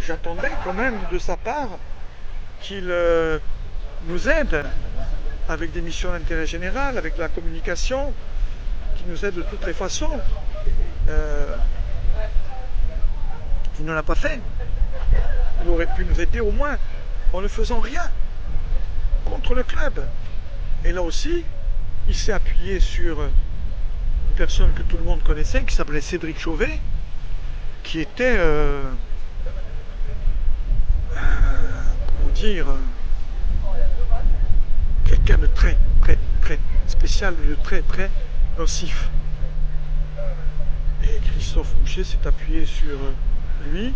j'attendais quand même de sa part qu'il nous aide avec des missions d'intérêt général, avec la communication, qu'il nous aide de toutes les façons. Il ne l'a pas fait. Il aurait pu nous aider au moins en ne faisant rien contre le club. Et là aussi, il s'est appuyé sur une personne que tout le monde connaissait, qui s'appelait Cédric Chauvet, qui était, comment dire, quelqu'un de très, très, très spécial, de très, très nocif. Et Christophe Boucher s'est appuyé sur lui,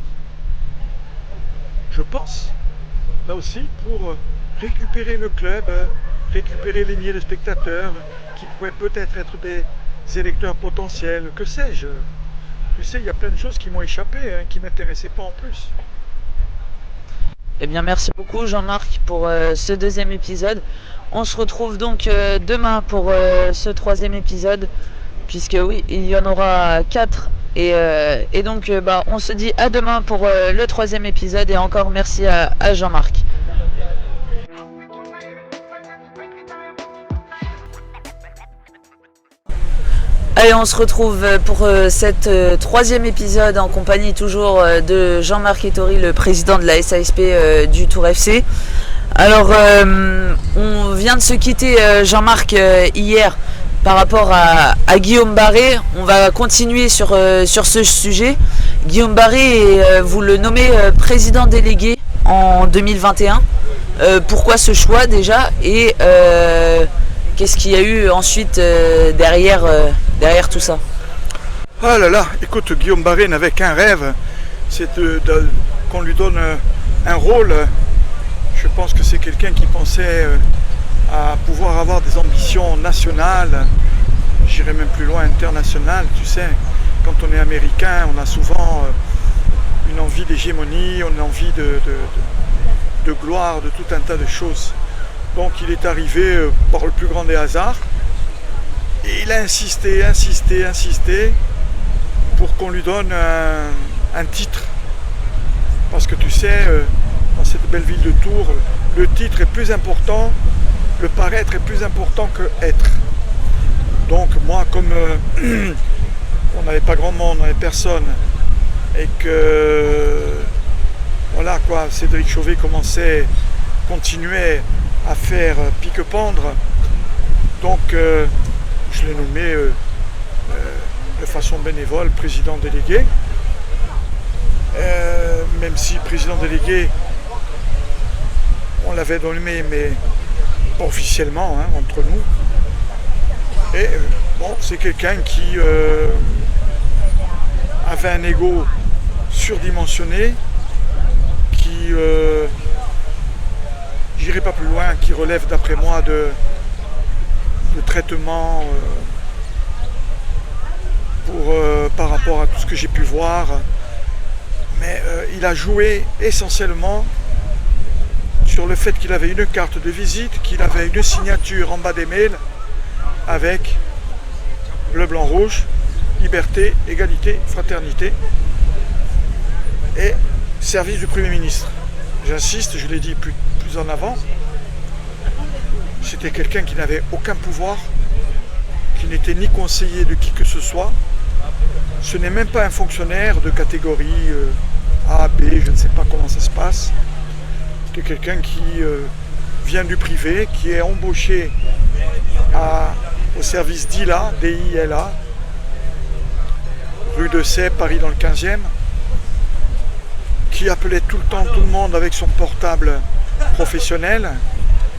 je pense, là aussi, pour récupérer le club, récupérer les milliers de spectateurs qui pourraient peut-être être des électeurs potentiels, que sais-je. Tu sais, il y a plein de choses qui m'ont échappé, qui ne m'intéressaient pas en plus. Eh bien, merci beaucoup Jean-Marc pour ce deuxième épisode. On se retrouve donc demain pour ce troisième épisode, puisque oui, il y en aura 4. Et donc, on se dit à demain pour le troisième épisode. Et encore merci à Jean-Marc. Allez, on se retrouve pour cet troisième épisode en compagnie toujours de Jean-Marc Ettori, le président de la SASP du Tour FC. Alors, on vient de se quitter Jean-Marc hier par rapport à Guillaume Barré. On va continuer sur ce sujet. Guillaume Barré, vous le nommez président délégué en 2021. Pourquoi ce choix déjà et qu'est-ce qu'il y a eu ensuite derrière tout ça? Ah là là, écoute, Guillaume Barré n'avait qu'un rêve, c'est qu'on lui donne un rôle. Je pense que c'est quelqu'un qui pensait à pouvoir avoir des ambitions nationales, j'irais même plus loin, internationales. Tu sais, quand on est américain, on a souvent une envie d'hégémonie, on a envie de gloire, de tout un tas de choses. Donc il est arrivé par le plus grand des hasards et il a insisté pour qu'on lui donne un titre. Parce que tu sais, dans cette belle ville de Tours, le titre est plus important, le paraître est plus important que être. Donc moi, comme on n'avait pas grand monde, on n'avait personne, et que voilà quoi, Cédric Chauvet continuait à faire pique-pendre, donc je l'ai nommé de façon bénévole président délégué, même si président délégué on l'avait nommé mais pas officiellement entre nous. Et bon, c'est quelqu'un qui avait un ego surdimensionné, qui j'irai pas plus loin, qui relève d'après moi de traitement par rapport à tout ce que j'ai pu voir. Mais il a joué essentiellement sur le fait qu'il avait une carte de visite, qu'il avait une signature en bas des mails avec bleu, blanc, rouge, liberté, égalité, fraternité et service du Premier ministre. J'insiste, je l'ai dit plus en avant, c'était quelqu'un qui n'avait aucun pouvoir, qui n'était ni conseiller de qui que ce soit. Ce n'est même pas un fonctionnaire de catégorie A, B, je ne sais pas comment ça se passe. C'est quelqu'un qui vient du privé, qui est embauché au service d'ILA, DILA, rue de Sèvres, Paris dans le 15e, qui appelait tout le temps tout le monde avec son portable professionnel,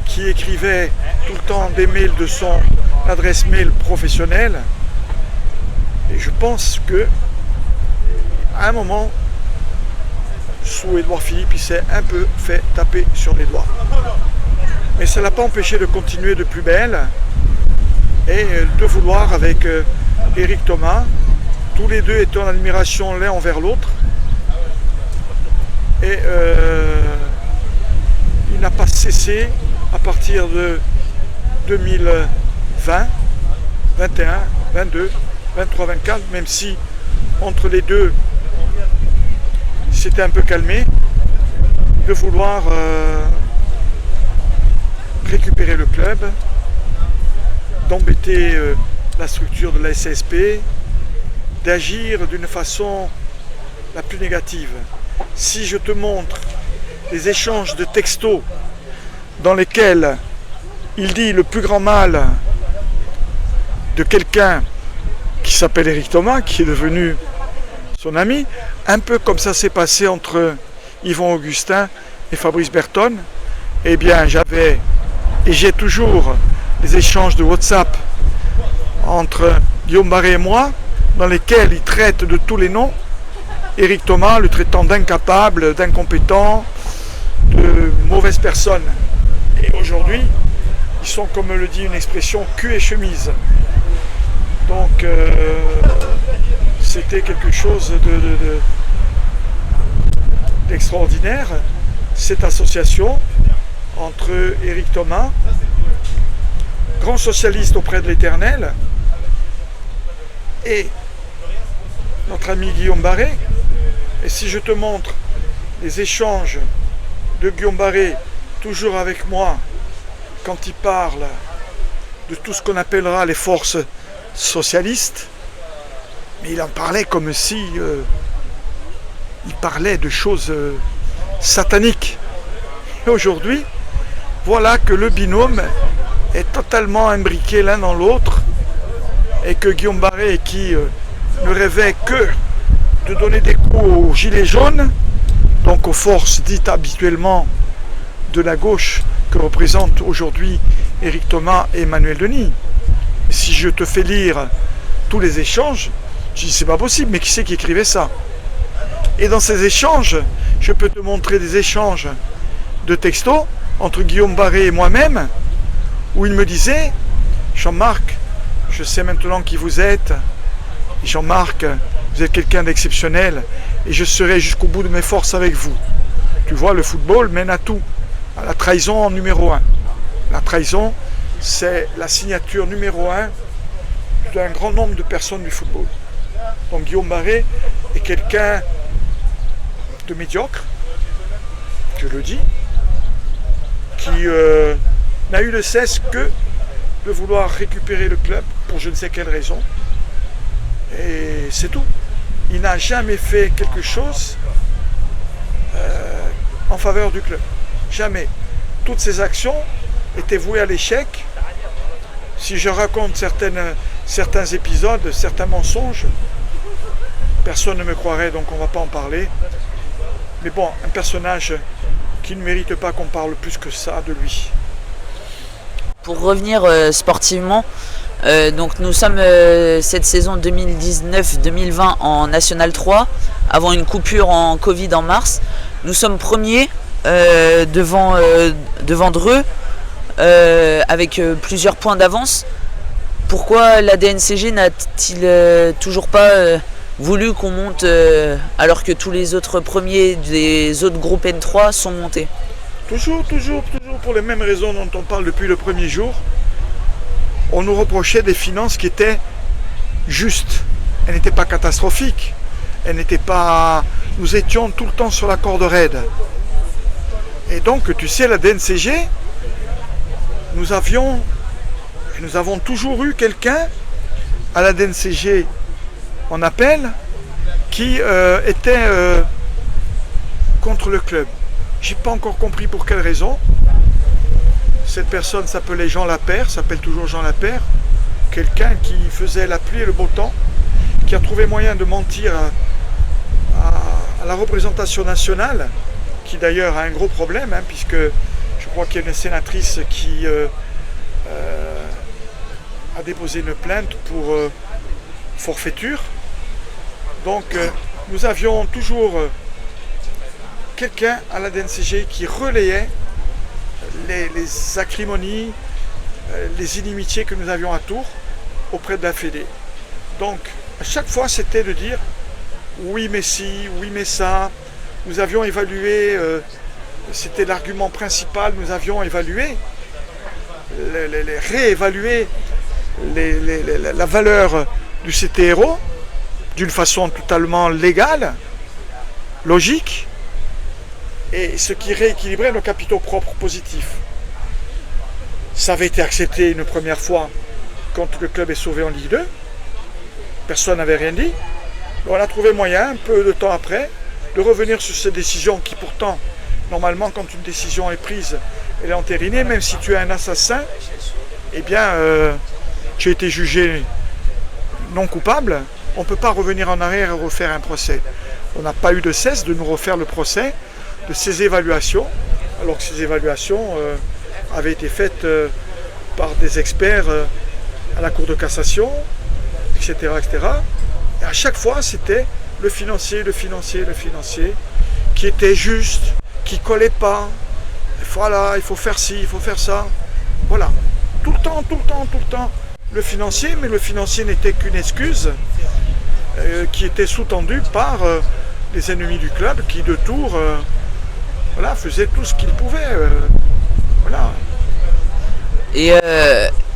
qui écrivait tout le temps des mails de son adresse mail professionnelle. Et je pense que à un moment, sous Édouard Philippe, il s'est un peu fait taper sur les doigts. Mais ça ne l'a pas empêché de continuer de plus belle et de vouloir, avec Éric Thomas, tous les deux étaient en admiration l'un envers l'autre. Et il n'a pas cessé à partir de 2020, 21, 22, 23, 24, même si entre les deux c'était un peu calmé, de vouloir récupérer le club, d'embêter la structure de la SASP, d'agir d'une façon la plus négative. Si je te montre les échanges de textos dans lesquels il dit le plus grand mal de quelqu'un qui s'appelle Éric Thomas, qui est devenu son ami, un peu comme ça s'est passé entre Yvon Augustin et Fabrice Berton, eh bien j'avais et j'ai toujours les échanges de WhatsApp entre Guillaume Barré et moi, dans lesquels il traite de tous les noms Éric Thomas, le traitant d'incapable, d'incompétent, de mauvaise personne. Et aujourd'hui, ils sont, comme le dit une expression, cul et chemise. Donc, c'était quelque chose d'extraordinaire, cette association entre Éric Thomas, grand socialiste auprès de l'Éternel, et notre ami Guillaume Barré. Et si je te montre les échanges de Guillaume Barré, toujours avec moi, quand il parle de tout ce qu'on appellera les forces socialistes, mais il en parlait comme si il parlait de choses sataniques. Et aujourd'hui, voilà que le binôme est totalement imbriqué l'un dans l'autre, et que Guillaume Barré, qui ne rêvait que de donner des coups aux gilets jaunes, donc aux forces dites habituellement de la gauche que représentent aujourd'hui Éric Thomas et Emmanuel Denis. Si je te fais lire tous les échanges, je dis c'est pas possible, mais qui c'est qui écrivait ça? Et dans ces échanges, je peux te montrer des échanges de textos entre Guillaume Barré et moi-même, où il me disait: Jean-Marc, je sais maintenant qui vous êtes, Jean-Marc, vous êtes quelqu'un d'exceptionnel, et je serai jusqu'au bout de mes forces avec vous. Tu vois, le football mène à tout, à la trahison en numéro 1. La trahison, c'est la signature numéro 1 d'un grand nombre de personnes du football. Donc Guillaume Barré est quelqu'un de médiocre, je le dis, qui n'a eu de cesse que de vouloir récupérer le club pour je ne sais quelle raison. Et c'est tout. Il n'a jamais fait quelque chose en faveur du club. Jamais. Toutes ses actions étaient vouées à l'échec. Si je raconte certains épisodes, certains mensonges, personne ne me croirait, donc on ne va pas en parler. Mais bon, un personnage qui ne mérite pas qu'on parle plus que ça de lui. Pour revenir sportivement, donc nous sommes cette saison 2019-2020 en National 3, avant une coupure en Covid en mars. Nous sommes premiers devant Dreux, avec plusieurs points d'avance. Pourquoi la DNCG n'a-t-il toujours pas voulu qu'on monte alors que tous les autres premiers des autres groupes N3 sont montés? Toujours pour les mêmes raisons dont on parle depuis le premier jour. On nous reprochait des finances qui étaient justes. Elles n'étaient pas catastrophiques. Elles n'étaient pas... Nous étions tout le temps sur la corde raide. Et donc, tu sais, la DNCG, nous avons toujours eu quelqu'un à la DNCG en appel qui était contre le club. J'ai pas encore compris pour quelle raison. Cette personne s'appelait Jean Lapère, s'appelle toujours Jean Lapère, quelqu'un qui faisait la pluie et le beau temps, qui a trouvé moyen de mentir à la représentation nationale, qui d'ailleurs a un gros problème, puisque je crois qu'il y a une sénatrice qui a déposé une plainte pour forfaiture. Donc nous avions toujours quelqu'un à la DNCG qui relayait les acrimonies, les inimitiés que nous avions à Tours auprès de la Fédé. Donc à chaque fois c'était de dire oui mais si, oui mais ça. Nous avions évalué, c'était l'argument principal, nous avions évalué, réévalué la valeur du CTRO d'une façon totalement légale, logique, et ce qui rééquilibrait nos capitaux propres positifs. Ça avait été accepté une première fois quand le club est sauvé en Ligue 2. Personne n'avait rien dit. On a trouvé moyen, un peu de temps après, de revenir sur cette décision qui pourtant, normalement, quand une décision est prise, elle est entérinée, même si tu es un assassin, eh bien, tu as été jugé non coupable, on ne peut pas revenir en arrière et refaire un procès. On n'a pas eu de cesse de nous refaire le procès de ces évaluations, alors que ces évaluations avaient été faites par des experts à la Cour de cassation, etc., etc. Et à chaque fois, c'était le financier, qui était juste, qui ne collait pas. Voilà, il faut faire ci, il faut faire ça. Voilà. Tout le temps. Le financier, mais le financier n'était qu'une excuse qui était sous-tendue par les ennemis du club qui, de Tours, voilà, faisaient tout ce qu'ils pouvaient. Voilà.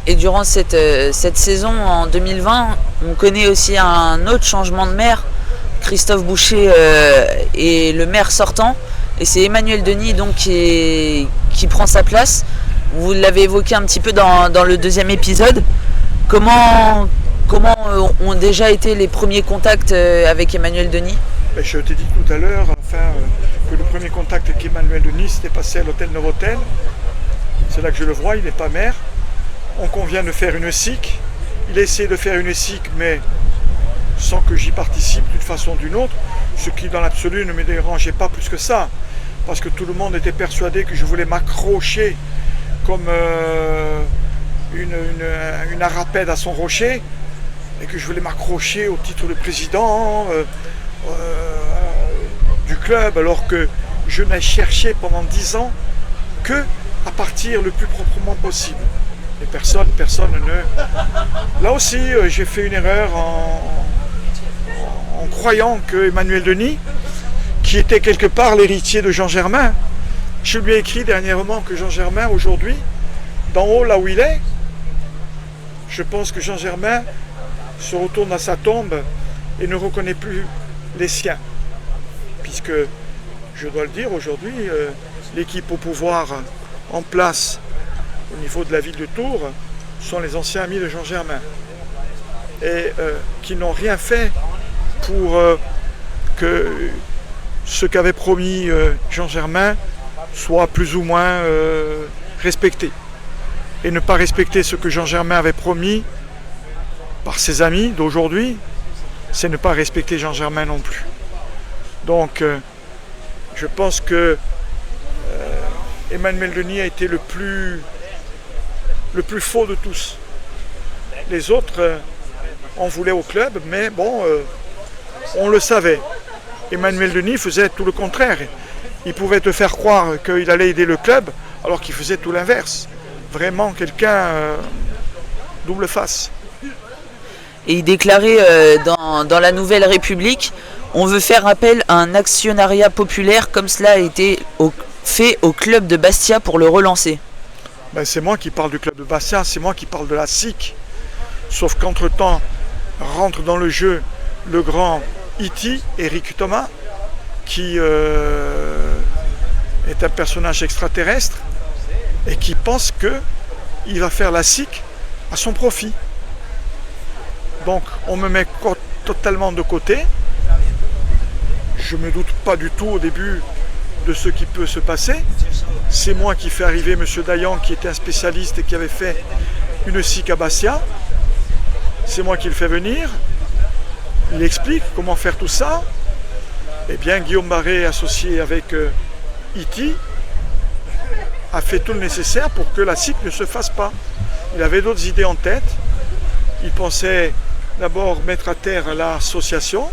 Et durant cette saison en 2020, on connaît aussi un autre changement de maire. Christophe Boucher est le maire sortant et c'est Emmanuel Denis donc qui prend sa place. Vous l'avez évoqué un petit peu dans le deuxième épisode. Comment ont déjà été les premiers contacts avec Emmanuel Denis? Je t'ai dit tout à l'heure que le premier contact avec Emmanuel Denis s'était passé à l'hôtel Novotel. C'est là que je le vois, il n'est pas maire. On convient de faire une SIC. Il a essayé de faire une SIC, mais sans que j'y participe d'une façon ou d'une autre, ce qui dans l'absolu ne me dérangeait pas plus que ça, parce que tout le monde était persuadé que je voulais m'accrocher comme une arapède à son rocher, et que je voulais m'accrocher au titre de président du club, alors que je n'ai cherché pendant 10 ans que à partir le plus proprement possible. Et personne ne... Là aussi, j'ai fait une erreur en croyant que Emmanuel Denis, qui était quelque part l'héritier de Jean Germain, je lui ai écrit dernièrement que Jean Germain, aujourd'hui, d'en haut, là où il est, je pense que Jean Germain se retourne à sa tombe et ne reconnaît plus les siens. Puisque, je dois le dire, aujourd'hui, l'équipe au pouvoir en place au niveau de la ville de Tours sont les anciens amis de Jean Germain et qui n'ont rien fait pour que ce qu'avait promis Jean Germain soit plus ou moins respecté. Et ne pas respecter ce que Jean Germain avait promis par ses amis d'aujourd'hui, c'est ne pas respecter Jean Germain non plus. Donc je pense que Emmanuel Denis a été le plus faux de tous. Les autres en voulaient au club, mais bon, on le savait. Emmanuel Denis faisait tout le contraire. Il pouvait te faire croire qu'il allait aider le club, alors qu'il faisait tout l'inverse. Vraiment quelqu'un double face. Et il déclarait dans la Nouvelle République, on veut faire appel à un actionnariat populaire comme cela a été fait au club de Bastia pour le relancer. Ben, c'est moi qui parle du club de Bastia, c'est moi qui parle de la SIC. Sauf qu'entre-temps, rentre dans le jeu le grand E.T., Eric Thomas, qui est un personnage extraterrestre et qui pense qu'il va faire la SIC à son profit. Donc on me met totalement de côté. Je ne me doute pas du tout au début de ce qui peut se passer. C'est moi qui fais arriver M. Dayan, qui était un spécialiste et qui avait fait une SIC à Bastia. C'est moi qui le fais venir. Il explique comment faire tout ça. Eh bien, Guillaume Barré, associé avec E.T., a fait tout le nécessaire pour que la SIC ne se fasse pas. Il avait d'autres idées en tête. Il pensait d'abord mettre à terre l'association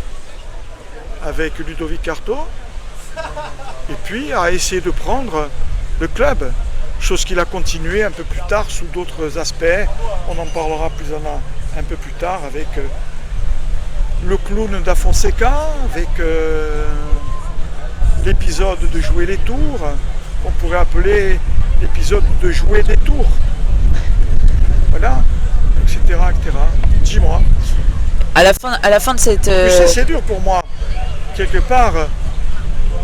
avec Ludovic Artaud, et puis à essayer de prendre le club, chose qu'il a continué un peu plus tard sous d'autres aspects. On en parlera un peu plus tard avec le clown da Fonseca, avec l'épisode de Jouer les tours, qu'on pourrait appeler l'épisode de Jouer des tours. Voilà, etc. Dis-moi. À la fin de cette... C'est dur pour moi, quelque part,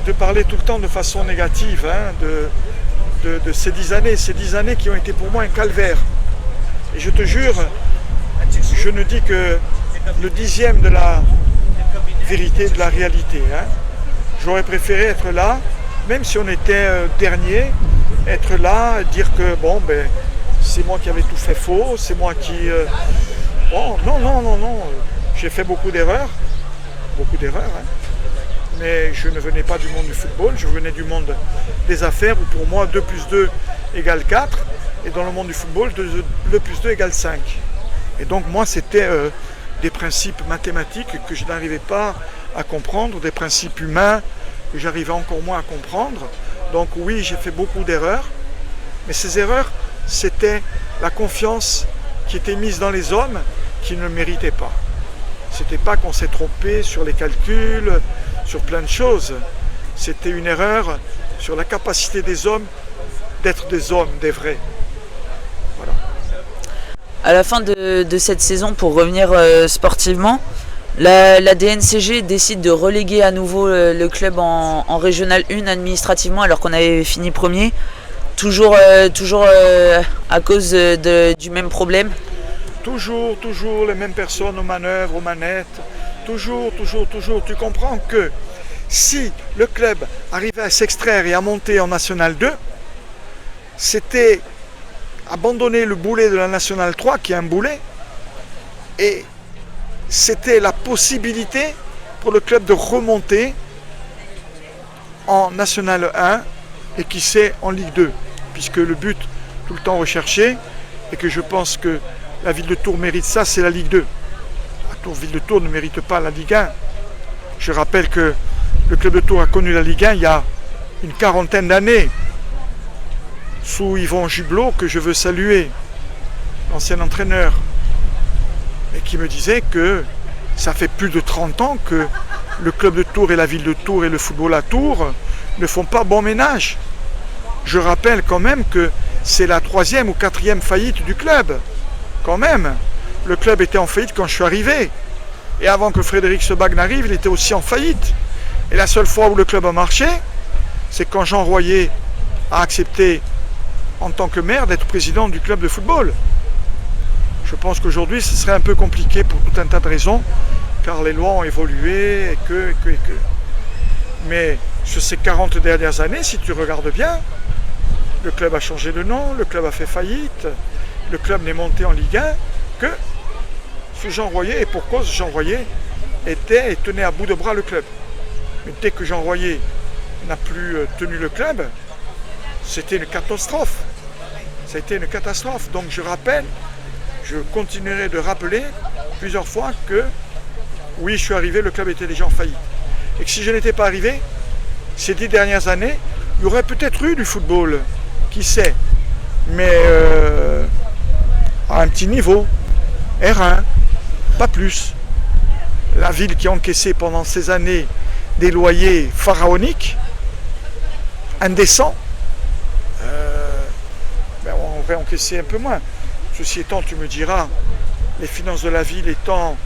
de parler tout le temps de façon négative de ces 10 années qui ont été pour moi un calvaire. Et je te jure, je ne dis que le 10e de la vérité, de la réalité. J'aurais préféré être là, même si on était dernier, être là, dire que bon, ben, c'est moi qui avais tout fait faux, c'est moi qui... Bon, non, j'ai fait beaucoup d'erreurs, mais je ne venais pas du monde du football, je venais du monde des affaires où pour moi 2 plus 2 égale 4, et dans le monde du football, 2 plus 2 égale 5. Et donc moi c'était des principes mathématiques que je n'arrivais pas à comprendre, des principes humains que j'arrivais encore moins à comprendre. Donc oui, j'ai fait beaucoup d'erreurs, mais ces erreurs, c'était la confiance qui était mise dans les hommes qui ne le méritaient pas. C'était pas qu'on s'est trompé sur les calculs, sur plein de choses. C'était une erreur sur la capacité des hommes d'être des hommes, des vrais. Voilà. À la fin de cette saison, pour revenir sportivement, la DNCG décide de reléguer à nouveau le club en Régional 1 administrativement alors qu'on avait fini premier. Toujours à cause du même problème. Toujours les mêmes personnes aux manœuvres, aux manettes. Toujours. Tu comprends que si le club arrivait à s'extraire et à monter en National 2, c'était abandonner le boulet de la National 3, qui est un boulet, et c'était la possibilité pour le club de remonter en National 1 et qui sait en Ligue 2, puisque le but tout le temps recherché, et que je pense que la ville de Tours mérite ça, c'est la Ligue 2. La ville de Tours ne mérite pas la Ligue 1. Je rappelle que le club de Tours a connu la Ligue 1 il y a une 40aine d'années, sous Yvon Jublot, que je veux saluer, l'ancien entraîneur, et qui me disait que ça fait plus de 30 ans que le club de Tours et la ville de Tours et le football à Tours ne font pas bon ménage. Je rappelle quand même que c'est la 3e ou 4e faillite du club. Quand même, le club était en faillite quand je suis arrivé. Et avant que Frédéric Sebag n'arrive, il était aussi en faillite. Et la seule fois où le club a marché, c'est quand Jean Royer a accepté, en tant que maire, d'être président du club de football. Je pense qu'aujourd'hui, ce serait un peu compliqué pour tout un tas de raisons, car les lois ont évolué, et que. Mais sur ces 40 dernières années, si tu regardes bien, le club a changé de nom, le club a fait faillite, le club n'est monté en Ligue 1 que sous Jean Royer, et pour cause, Jean Royer était et tenait à bout de bras le club. Mais dès que Jean Royer n'a plus tenu le club, c'était une catastrophe. Ça a été une catastrophe. Donc je rappelle, je continuerai de rappeler plusieurs fois que oui, je suis arrivé, le club était déjà en faillite. Et que si je n'étais pas arrivé, ces 10 dernières années, il y aurait peut-être eu du football, qui sait, mais à un petit niveau, R1, pas plus. La ville qui a encaissé pendant ces années des loyers pharaoniques, indécents, on va encaisser un peu moins. Ceci étant, tu me diras, les finances de la ville étant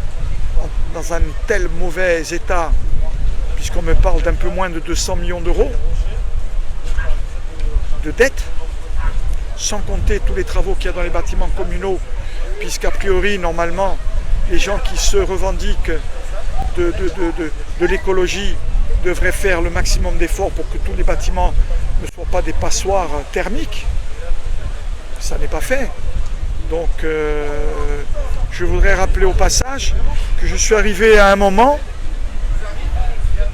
dans un tel mauvais état, puisqu'on me parle d'un peu moins de 200 millions d'euros de dettes, sans compter tous les travaux qu'il y a dans les bâtiments communaux, puisqu'a priori, normalement, les gens qui se revendiquent de l'écologie devraient faire le maximum d'efforts pour que tous les bâtiments ne soient pas des passoires thermiques. Ça n'est pas fait. Donc, je voudrais rappeler au passage que je suis arrivé à un moment,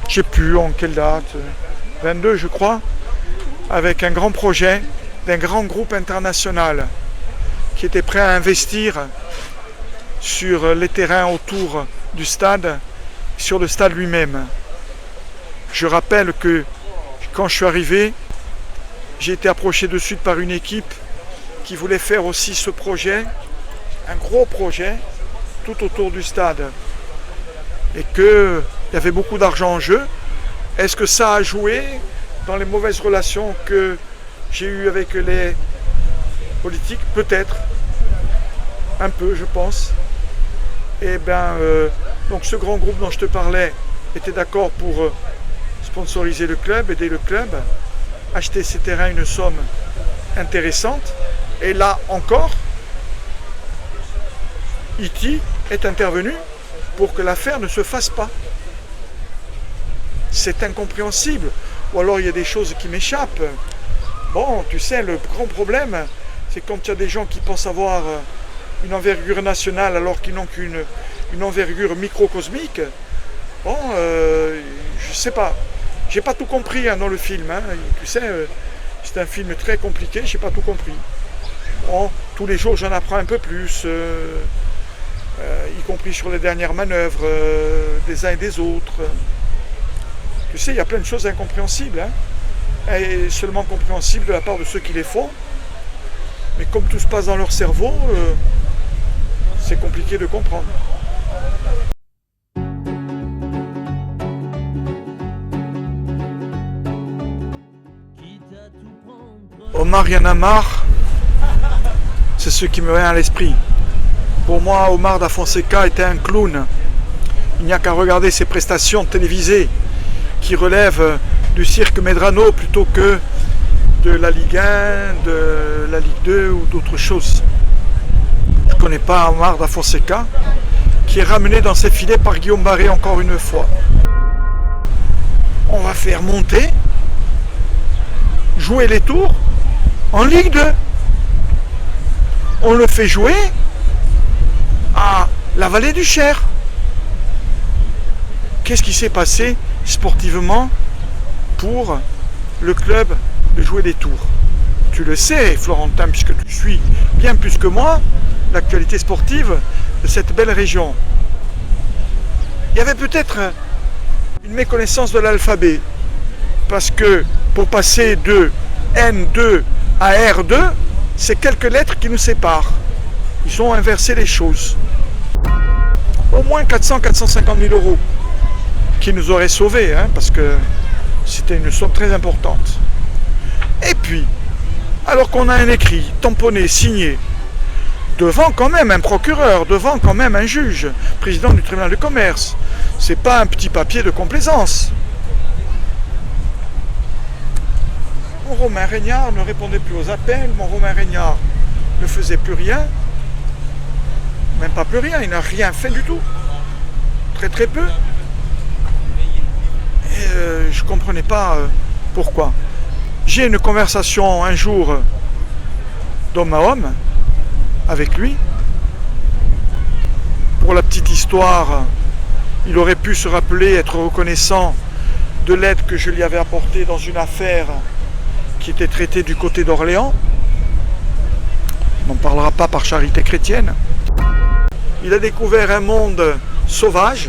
je ne sais plus en quelle date, 22 je crois, avec un grand projet d'un grand groupe international qui était prêt à investir sur les terrains autour du stade, sur le stade lui-même. Je rappelle que quand je suis arrivé, j'ai été approché de suite par une équipe qui voulait faire aussi ce projet, un gros projet, tout autour du stade. Et qu'il y avait beaucoup d'argent en jeu. Est-ce que ça a joué dans les mauvaises relations que j'ai eues avec les politiques? Peut-être. Un peu, je pense. Et bien, donc ce grand groupe dont je te parlais était d'accord pour sponsoriser le club, aider le club, acheter ces terrains une somme intéressante. Et là encore, E.T. est intervenu pour que l'affaire ne se fasse pas. C'est incompréhensible. Ou alors il y a des choses qui m'échappent. Bon, tu sais, le grand problème, c'est quand il y a des gens qui pensent avoir une envergure nationale alors qu'ils n'ont qu'une envergure microcosmique. Bon, je sais pas. J'ai pas tout compris dans le film. Tu sais, c'est un film très compliqué, j'ai pas tout compris. Bon, tous les jours j'en apprends un peu plus, y compris sur les dernières manœuvres des uns et des autres. Tu sais, il y a plein de choses incompréhensibles, et seulement compréhensibles de la part de ceux qui les font. Mais comme tout se passe dans leur cerveau, c'est compliqué de comprendre. Omar y en a marre, c'est ce qui me vient à l'esprit. Pour moi, Omar da Fonseca était un clown. Il n'y a qu'à regarder ses prestations télévisées qui relèvent du cirque Medrano plutôt que de la Ligue 1, de la Ligue 2 ou d'autres choses. Je ne connais pas Omar da Fonseca, qui est ramené dans ses filets par Guillaume Barré encore une fois. On va faire monter, jouer les tours en Ligue 2. On le fait jouer à la Vallée du Cher. Qu'est-ce qui s'est passé sportivement pour le club de jouer des tours? Tu le sais, Florentin, puisque tu suis bien plus que moi l'actualité sportive de cette belle région. Il y avait peut-être une méconnaissance de l'alphabet, parce que pour passer de N2 à R2, c'est quelques lettres qui nous séparent. Ils ont inversé les choses. Au moins 400-450 000 euros qui nous auraient sauvés, parce que c'était une somme très importante. Et puis, alors qu'on a un écrit tamponné, signé, devant quand même un procureur, devant quand même un juge, président du tribunal de commerce, c'est pas un petit papier de complaisance. Mon Romain Régnard ne répondait plus aux appels, mon Romain Régnard ne faisait plus rien, même pas plus rien, il n'a rien fait du tout, très très peu. Et je ne comprenais pas pourquoi. J'ai une conversation un jour d'homme à homme avec lui. Pour la petite histoire, il aurait pu se rappeler, être reconnaissant de l'aide que je lui avais apportée dans une affaire qui était traitée du côté d'Orléans. On n'en parlera pas par charité chrétienne. Il a découvert un monde sauvage,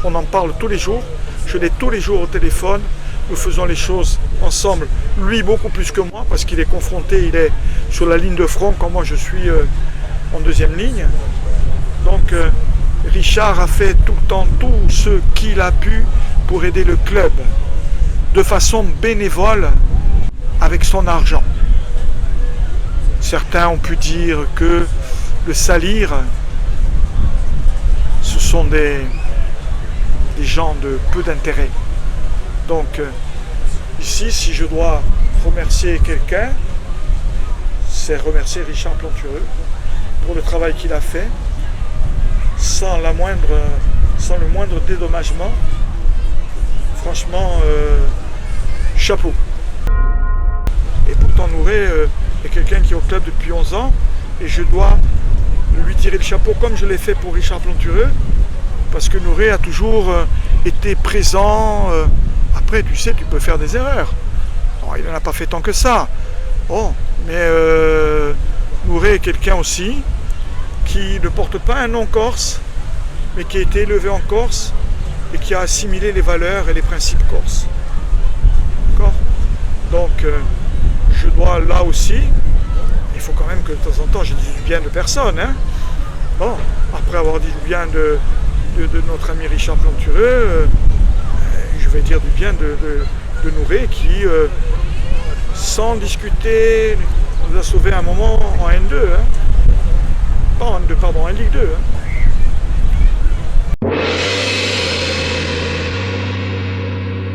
on en parle tous les jours, je l'ai tous les jours au téléphone, nous faisons les choses ensemble, lui beaucoup plus que moi, parce qu'il est confronté, il est sur la ligne de front, quand moi je suis en deuxième ligne. Donc Richard a fait tout le temps tout ce qu'il a pu pour aider le club, de façon bénévole, avec son argent. Certains ont pu dire que le salir, ce sont des gens de peu d'intérêt. Donc ici, si je dois remercier quelqu'un, c'est remercier Richard Plantureux pour le travail qu'il a fait, sans le moindre dédommagement. Franchement, chapeau. Et pourtant Nouré est quelqu'un qui est au club depuis 11 ans, et je dois lui tirer le chapeau comme je l'ai fait pour Richard Plantureux, parce que Nouré a toujours été présent. Après, tu sais, tu peux faire des erreurs. Alors, il n'en a pas fait tant que ça. Bon, mais Nouré est quelqu'un aussi qui ne porte pas un nom corse, mais qui a été élevé en Corse et qui a assimilé les valeurs et les principes corses. D'accord ? Donc, je dois là aussi, il faut quand même que de temps en temps je dise du bien de personne. Bon, après avoir dit du bien de notre ami Richard Plantureux, je vais dire du bien de Nouré qui, sans discuter, nous a sauvé un moment en N2. Pas en N2, pardon, en Ligue 2.